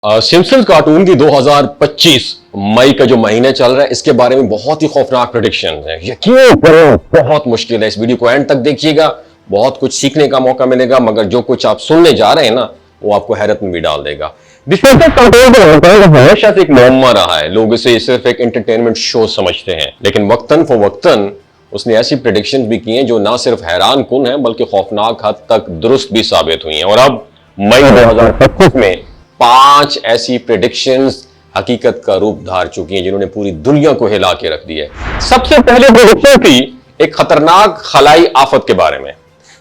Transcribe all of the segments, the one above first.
Simpson's cartoon की 2025 मई का जो महीने चल रहा है, इसके बारे में बहुत ही खौफनाक प्रेडिक्शन है। यकीन करो बहुत मुश्किल है। इस वीडियो को एंड तक देखिएगा, बहुत कुछ सीखने का मौका मिलेगा, मगर जो कुछ आप सुनने जा रहे हैं ना, वो आपको हैरत में भी डाल देगा। सिम्पसन्स कार्टून हमेशा से एक मुअम्मा रहा है। लोग इसे सिर्फ एक एंटरटेनमेंट शो समझते हैं, लेकिन वक्तन फवक्तन उसने ऐसी प्रेडिक्शन भी की हैं जो ना सिर्फ हैरान कुन है, बल्कि खौफनाक हद तक दुरुस्त भी साबित हुई हैं। और अब मई 2025 में 5 ऐसी प्रेडिक्शंस हकीकत का रूप धार चुकी हैं, जिन्होंने पूरी दुनिया को हिला के रख दिया है। सबसे पहले प्रेडिक्शन थी एक खतरनाक खलाई आफत के बारे में।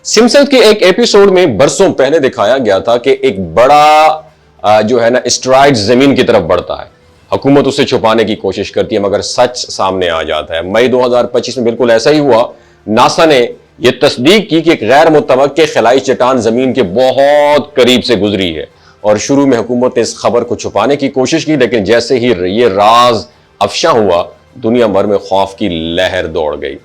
सिम्पसन्स के एक एपिसोड में बरसों पहले दिखाया गया था कि एक बड़ा जो है ना एस्टेरॉयड जमीन की तरफ बढ़ता है। हुकूमत उसे छुपाने की कोशिश करती है, मगर सच सामने आ जाता है। मई 2025 में बिल्कुल ऐसा ही हुआ। नासा ने यह तस्दीक की कि एक गैर मुतवक्के खलाई चट्टान जमीन के बहुत करीब से गुजरी है। और शुरू में हुकूमत ने इस खबर को छुपाने की कोशिश की, लेकिन जैसे ही ये राज अफशा हुआ, दुनिया भर में खौफ की लहर दौड़ गई।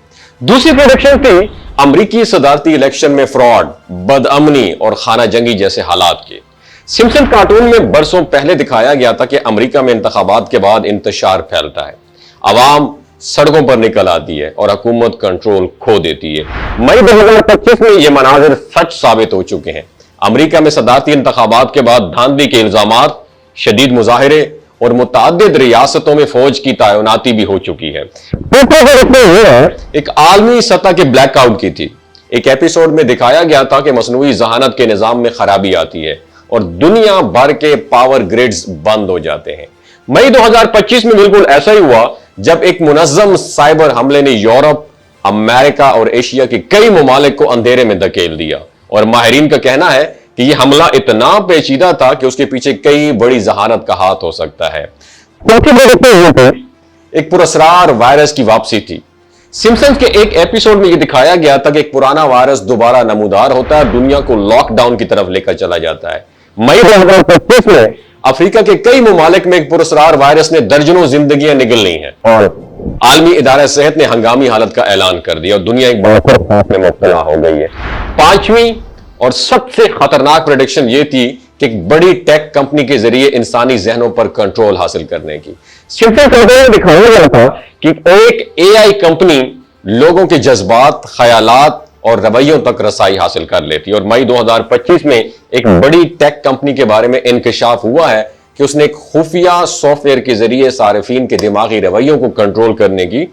दूसरी प्रेडिक्शन थी अमरीकी सदारती इलेक्शन में फ्रॉड, बदअमनी और खाना जंगी जैसे हालात के। सिम्पसन्स कार्टून में बरसों पहले दिखाया गया था कि अमेरिका में इंतखाबात के बाद इंतशार फैलता है, अवाम सड़कों पर निकल आती है और हुकूमत कंट्रोल खो देती है। मई 2025 में ये मनाजिर सच साबित हो चुके हैं। अमेरिका में सदारती इंतखाबात के बाद धांधली के इल्जामात, शदीद मुजाहिरे और मुतअद्दिद रियासतों में फौज की तैनाती भी हो चुकी है। एक आलमी सतह के ब्लैकआउट की थी। एक एपिसोड में दिखाया गया था कि मसनूई जहानत के निजाम में खराबी आती है और दुनिया भर के पावर ग्रिड्स बंद हो जाते हैं। मई 2025 में बिल्कुल ऐसा ही हुआ, जब एक मुनज़्ज़म साइबर हमले ने यूरोप, अमेरिका और एशिया के कई ममालिक को अंधेरे में धकेल दिया। और माहिरीन का कहना है कि यह हमला इतना पेचीदा था कि उसके पीछे कई बड़ी जहानत का हाथ हो सकता है। एक पुरस्कार वायरस की वापसी थी। सिम्पसन्स के एक एपिसोड में यह दिखाया गया था कि एक पुराना वायरस दोबारा नमूदार होता है, दुनिया को लॉकडाउन की तरफ लेकर चला जाता है। मई 2025 में अफ्रीका के कई ममालिक में एक पुरस्कार वायरस ने दर्जनों जिंदगियां निगल ली हैं और आलमी इदारा सेहत ने हंगामी हालत का ऐलान कर दिया और दुनिया एक बड़ा खौफ में मुब्तला हो गई है। पांचवी और सबसे खतरनाक प्रेडिक्शन यह थी कि एक बड़ी टेक कंपनी के जरिए इंसानी जहनों पर कंट्रोल हासिल करने की। सिम्पसन्स में दिखाया गया था कि एक एआई कंपनी लोगों के जज्बात, ख्यालात और रवैयों तक रसाई हासिल कर लेती है। और मई 2025 में एक बड़ी टेक कंपनी के बारे में इंकशाफ हुआ है कि उसने एक खुफिया सॉफ्टवेयर के जरिए सारिफीन के दिमागी रवैयों को कंट्रोल करने की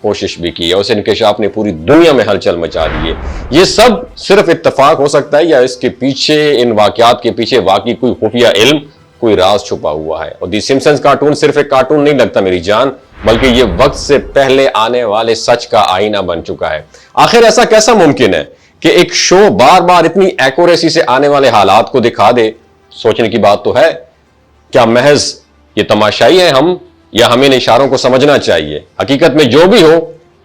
कोशिश भी की है। उस इंकशाफ ने पूरी दुनिया में हलचल मचा दी है। यह सब सिर्फ इत्तेफाक हो सकता है या इसके पीछे, इन वाकयात के पीछे वाकई कोई खुफिया इल्म, कोई राज छुपा हुआ है। और दी सिम्पसन्स कार्टून सिर्फ एक कार्टून नहीं लगता मेरी जान, बल्कि यह वक्त से पहले आने वाले सच का आईना बन चुका है। आखिर ऐसा कैसा मुमकिन है कि एक शो बार बार इतनी एक्यूरेसी से आने वाले हालात को दिखा दे? सोचने की बात तो है। क्या महज ये तमाशाई है हम, या हमें इन इशारों को समझना चाहिए? हकीकत में जो भी हो,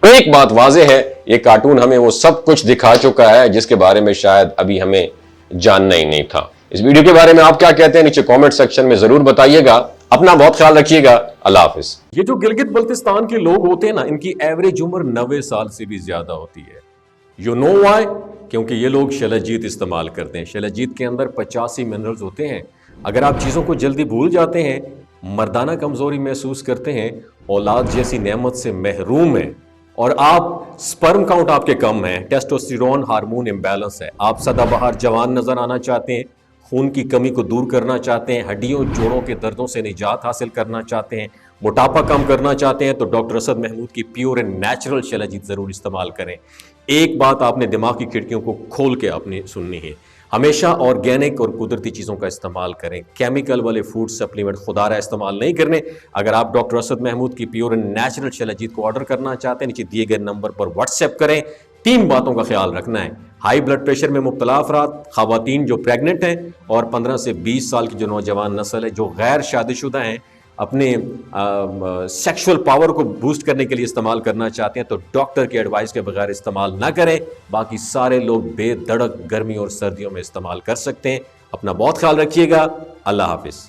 एक बात वाज़ेह है, ये कार्टून हमें वो सब कुछ दिखा चुका है जिसके बारे में शायद अभी हमें जानना ही नहीं था। इस वीडियो के बारे में आप क्या कहते हैं, नीचे कमेंट सेक्शन में जरूर बताइएगा। अपना बहुत ख्याल रखिएगा। अल्लाह हाफिज। ये जो गिलगित बल्तिस्तान के लोग होते हैं ना, इनकी एवरेज उम्र 90 साल से भी ज्यादा होती है। You know why? क्योंकि ये लोग शलजीत इस्तेमाल करते हैं। शलजीत के अंदर 85 मिनरल्स होते हैं। अगर आप चीज़ों को जल्दी भूल जाते हैं, मर्दाना कमजोरी महसूस करते हैं, औलाद जैसी नेमत से महरूम है, और आप स्पर्म काउंट आपके कम है, टेस्टोस्टेरोन हार्मोन इम्बैलेंस है, आप सदाबहार जवान नजर आना चाहते हैं, खून की कमी को दूर करना चाहते हैं, हड्डियों जोड़ों के दर्दों से निजात हासिल करना चाहते हैं, मोटापा कम करना चाहते हैं, तो डॉक्टर असद महमूद की प्योर एंड नेचुरल शलजीत जरूर इस्तेमाल करें। एक बात आपने दिमाग की खिड़कियों को खोल के आपने सुननी है, हमेशा ऑर्गेनिक और कुदरती चीज़ों का इस्तेमाल करें। केमिकल वाले फूड सप्लीमेंट खुदारा इस्तेमाल नहीं करने। अगर आप डॉक्टर असद महमूद की प्योर एंड नेचुरल शलजीत को ऑर्डर करना चाहते हैं, नीचे दिए गए नंबर पर व्हाट्सएप करें। 3 बातों का ख्याल रखना है। हाई ब्लड प्रेशर में मुब्तला अफराद, खवातीन जो प्रेग्नेंट हैं, और 15 से 20 साल की जो नौजवान नस्ल है जो गैर शादीशुदा हैं, अपने सेक्सुअल पावर को बूस्ट करने के लिए इस्तेमाल करना चाहते हैं, तो डॉक्टर की एडवाइस के बगैर इस्तेमाल ना करें। बाकी सारे लोग बेधड़क गर्मी और सर्दियों में इस्तेमाल कर सकते हैं। अपना बहुत ख्याल रखिएगा। अल्लाह हाफिज।